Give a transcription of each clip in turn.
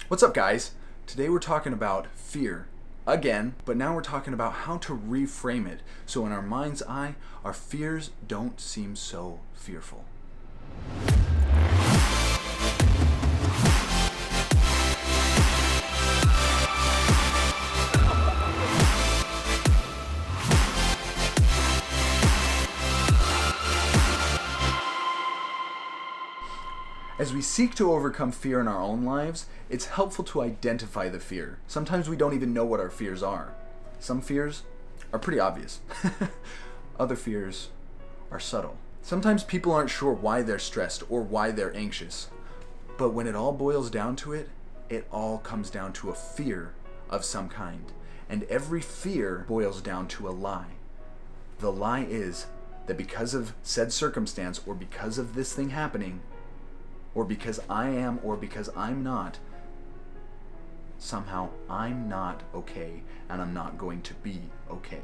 What's up, guys? Today we're talking about fear again, but now we're talking about how to reframe it so in our mind's eye, our fears don't seem so fearful. As we seek to overcome fear in our own lives, it's helpful to identify the fear. Sometimes we don't even know what our fears are. Some fears are pretty obvious. Other fears are subtle. Sometimes people aren't sure why they're stressed or why they're anxious. But when it all boils down to it, it all comes down to a fear of some kind. And every fear boils down to a lie. The lie is that because of said circumstance or because of this thing happening, or because I am, or because I'm not, somehow I'm not okay, and I'm not going to be okay.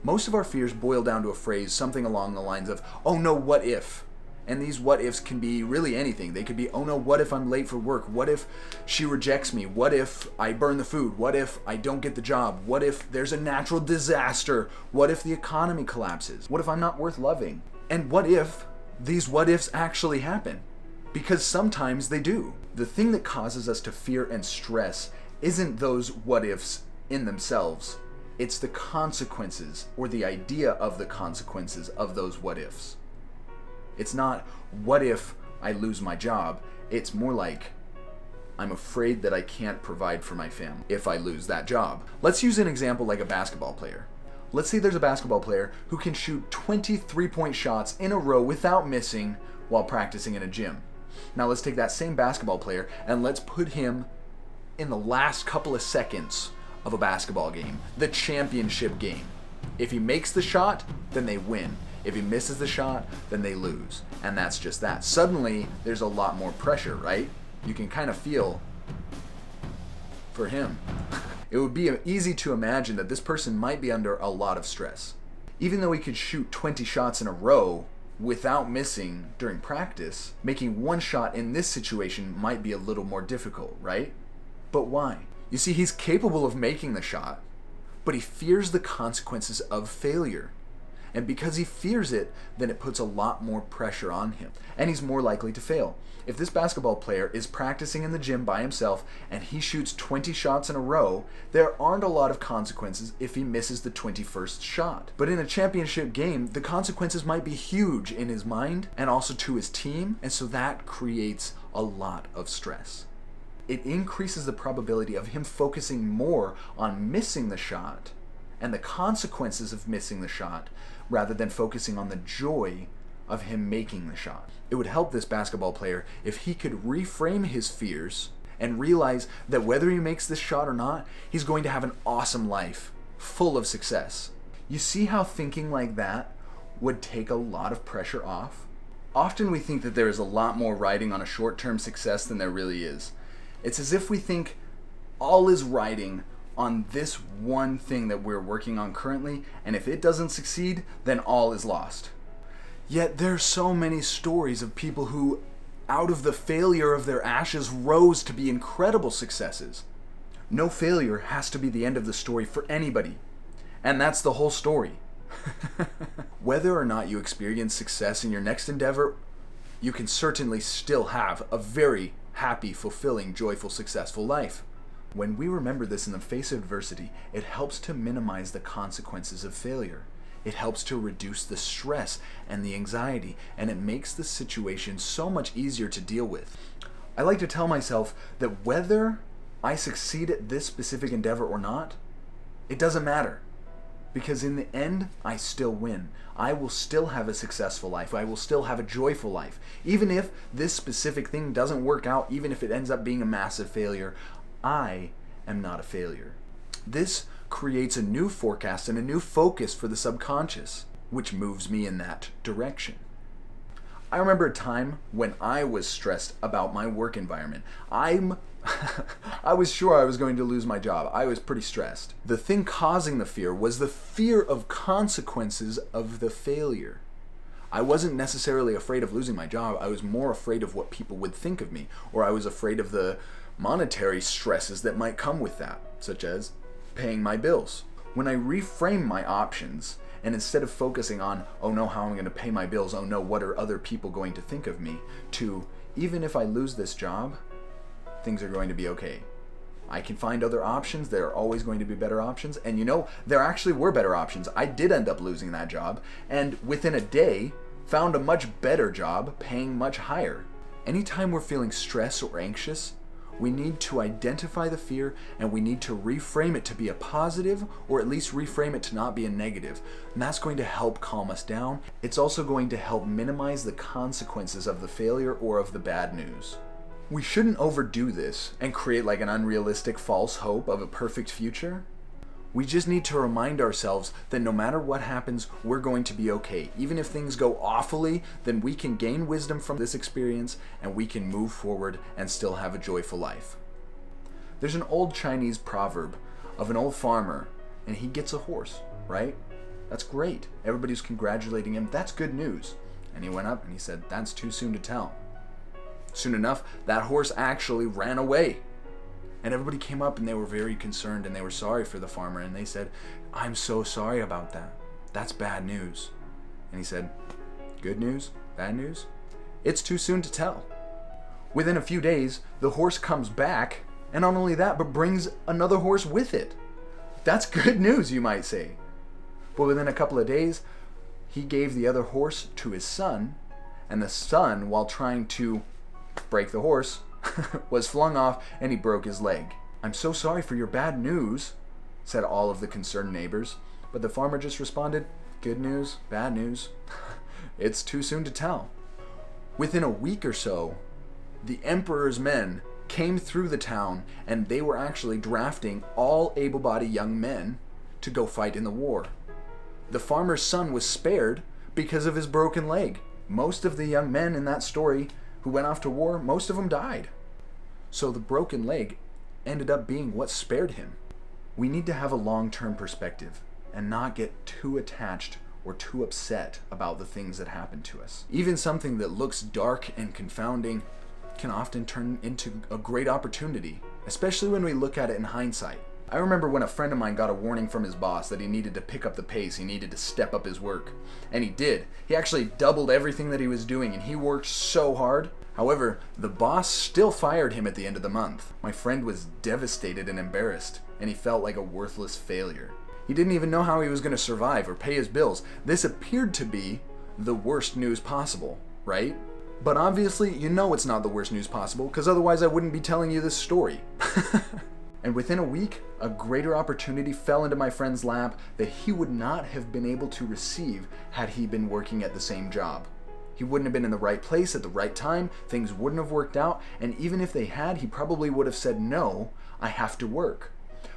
Most of our fears boil down to a phrase, something along the lines of, oh no, what if? And these what ifs can be really anything. They could be, oh no, what if I'm late for work? What if she rejects me? What if I burn the food? What if I don't get the job? What if there's a natural disaster? What if the economy collapses? What if I'm not worth loving? And what if these what ifs actually happen? Because sometimes they do. The thing that causes us to fear and stress isn't those what ifs in themselves. It's the consequences or the idea of the consequences of those what ifs. It's not what if I lose my job. It's more like I'm afraid that I can't provide for my family if I lose that job. Let's use an example like a basketball player. Let's say there's a basketball player who can shoot 20 three-point shots in a row without missing while practicing in a gym. Now let's take that same basketball player and let's put him in the last couple of seconds of a basketball game, the championship game. If he makes the shot, then they win. If he misses the shot, then they lose. And that's just that. Suddenly, there's a lot more pressure, right? You can kind of feel for him. It would be easy to imagine that this person might be under a lot of stress. Even though he could shoot 20 shots in a row, without missing during practice, making one shot in this situation might be a little more difficult, right? But why? You see, he's capable of making the shot, but he fears the consequences of failure. And because he fears it, then it puts a lot more pressure on him, and he's more likely to fail. If this basketball player is practicing in the gym by himself and he shoots 20 shots in a row, there aren't a lot of consequences if he misses the 21st shot. But in a championship game, the consequences might be huge in his mind and also to his team, and so that creates a lot of stress. It increases the probability of him focusing more on missing the shot and the consequences of missing the shot rather than focusing on the joy of him making the shot. It would help this basketball player if he could reframe his fears and realize that whether he makes this shot or not, he's going to have an awesome life, full of success. You see how thinking like that would take a lot of pressure off? Often we think that there is a lot more riding on a short-term success than there really is. It's as if we think all is riding on this one thing that we're working on currently, and if it doesn't succeed, then all is lost. Yet there are so many stories of people who, out of the failure of their ashes, rose to be incredible successes. No failure has to be the end of the story for anybody, and that's the whole story. Whether or not you experience success in your next endeavor, you can certainly still have a very happy, fulfilling, joyful, successful life. When we remember this in the face of adversity, it helps to minimize the consequences of failure. It helps to reduce the stress and the anxiety, and it makes the situation so much easier to deal with. I like to tell myself that whether I succeed at this specific endeavor or not, it doesn't matter. Because in the end, I still win. I will still have a successful life. I will still have a joyful life. Even if this specific thing doesn't work out, even if it ends up being a massive failure, I am not a failure. This creates a new forecast and a new focus for the subconscious, which moves me in that direction. I remember a time when I was stressed about my work environment. I was sure I was going to lose my job. I was pretty stressed. The thing causing the fear was the fear of consequences of the failure. I wasn't necessarily afraid of losing my job. I was more afraid of what people would think of me, or I was afraid of the monetary stresses that might come with that, such as paying my bills. When I reframe my options, and instead of focusing on, oh no, how am I going to pay my bills, oh no, what are other people going to think of me, to, even if I lose this job, things are going to be okay. I can find other options. There are always going to be better options. And you know, there actually were better options. I did end up losing that job, and within a day, found a much better job paying much higher. Anytime we're feeling stress or anxious, we need to identify the fear and we need to reframe it to be a positive, or at least reframe it to not be a negative. And that's going to help calm us down. It's also going to help minimize the consequences of the failure or of the bad news. We shouldn't overdo this and create like an unrealistic false hope of a perfect future. We just need to remind ourselves that no matter what happens, we're going to be okay. Even if things go awfully, then we can gain wisdom from this experience and we can move forward and still have a joyful life. There's an old Chinese proverb of an old farmer, and he gets a horse, right? That's great. Everybody's congratulating him. That's good news. And he went up and he said, that's too soon to tell. Soon enough, that horse actually ran away. And everybody came up and they were very concerned and they were sorry for the farmer. And they said, I'm so sorry about that. That's bad news. And he said, good news? Bad news? It's too soon to tell. Within a few days, the horse comes back, and not only that, but brings another horse with it. That's good news, you might say. But within a couple of days, he gave the other horse to his son, and the son, while trying to break the horse, was flung off and he broke his leg. I'm so sorry for your bad news, said all of the concerned neighbors, but the farmer just responded, good news, bad news. It's too soon to tell. Within a week or so, the emperor's men came through the town and they were actually drafting all able-bodied young men to go fight in the war. The farmer's son was spared because of his broken leg. Most of the young men in that story who went off to war, most of them died. So the broken leg ended up being what spared him. We need to have a long-term perspective and not get too attached or too upset about the things that happen to us. Even something that looks dark and confounding can often turn into a great opportunity, especially when we look at it in hindsight. I remember when a friend of mine got a warning from his boss that he needed to pick up the pace, he needed to step up his work. And he did. He actually doubled everything that he was doing and he worked so hard. However, the boss still fired him at the end of the month. My friend was devastated and embarrassed, and he felt like a worthless failure. He didn't even know how he was going to survive or pay his bills. This appeared to be the worst news possible, right? But obviously, you know it's not the worst news possible, because otherwise I wouldn't be telling you this story. And within a week, a greater opportunity fell into my friend's lap that he would not have been able to receive had he been working at the same job. He wouldn't have been in the right place at the right time, things wouldn't have worked out, and even if they had, he probably would have said, no, I have to work.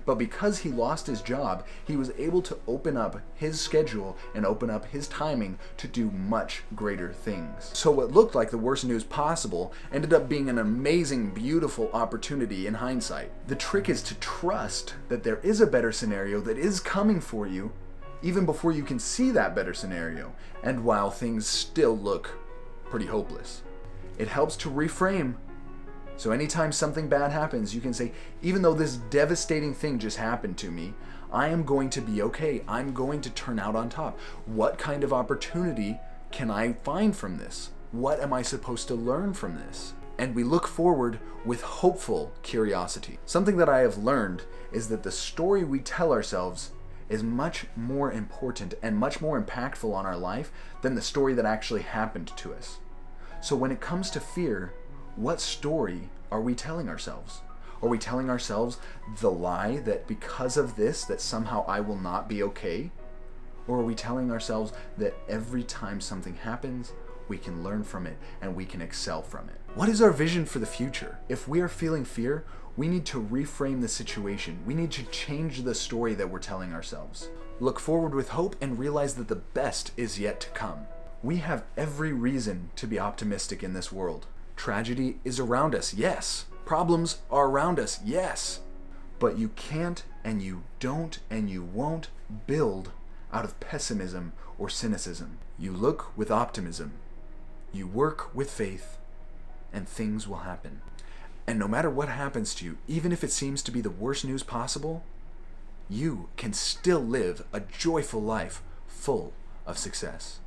But because he lost his job, he was able to open up his schedule and open up his timing to do much greater things. So what looked like the worst news possible ended up being an amazing, beautiful opportunity in hindsight. The trick is to trust that there is a better scenario that is coming for you, even before you can see that better scenario, and while things still look pretty hopeless. It helps to reframe. So anytime something bad happens, you can say, even though this devastating thing just happened to me, I am going to be okay. I'm going to turn out on top. What kind of opportunity can I find from this? What am I supposed to learn from this? And we look forward with hopeful curiosity. Something that I have learned is that the story we tell ourselves is much more important and much more impactful on our life than the story that actually happened to us. So when it comes to fear, what story are we telling ourselves? Are we telling ourselves the lie that because of this, that somehow I will not be okay? Or are we telling ourselves that every time something happens, we can learn from it and we can excel from it? What is our vision for the future? If we are feeling fear, we need to reframe the situation. We need to change the story that we're telling ourselves. Look forward with hope and realize that the best is yet to come. We have every reason to be optimistic in this world. Tragedy is around us, yes. Problems are around us, yes. But you can't and you don't and you won't build out of pessimism or cynicism. You look with optimism. You work with faith, and things will happen. And no matter what happens to you, even if it seems to be the worst news possible, you can still live a joyful life full of success.